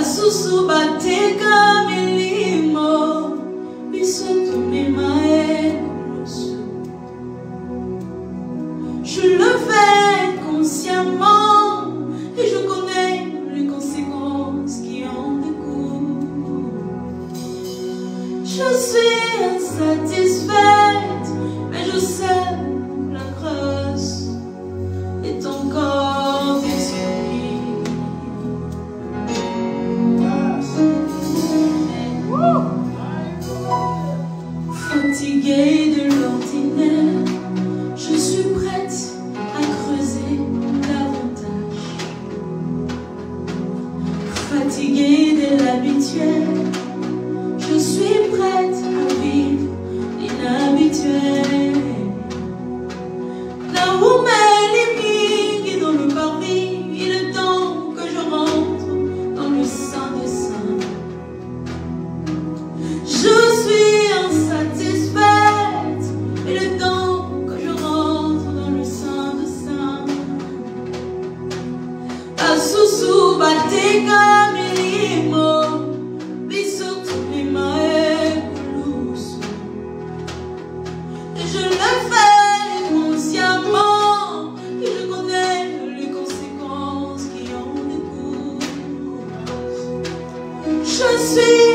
Susu bateka milimo bisoto memae. Je le fais consciemment et je connais les conséquences qui en découlent. Je suis insatisfaite, mais je sais la grâce est encore disponible. Fatiguée de l'ordinaire, je suis prête à creuser davantage. Fatiguée de l'habituel, je suis prête à vivre l'inhabituel. Là où mes limites dans le parvis, il est temps que je rentre dans le sein des saints. Je suis insatisfaite, il est temps que je rentre dans le sein des saints. A Susu bateka milimo bisoto memae kulusu. Et je le fais consciemment et je connais les conséquences qui en découlent. Je suis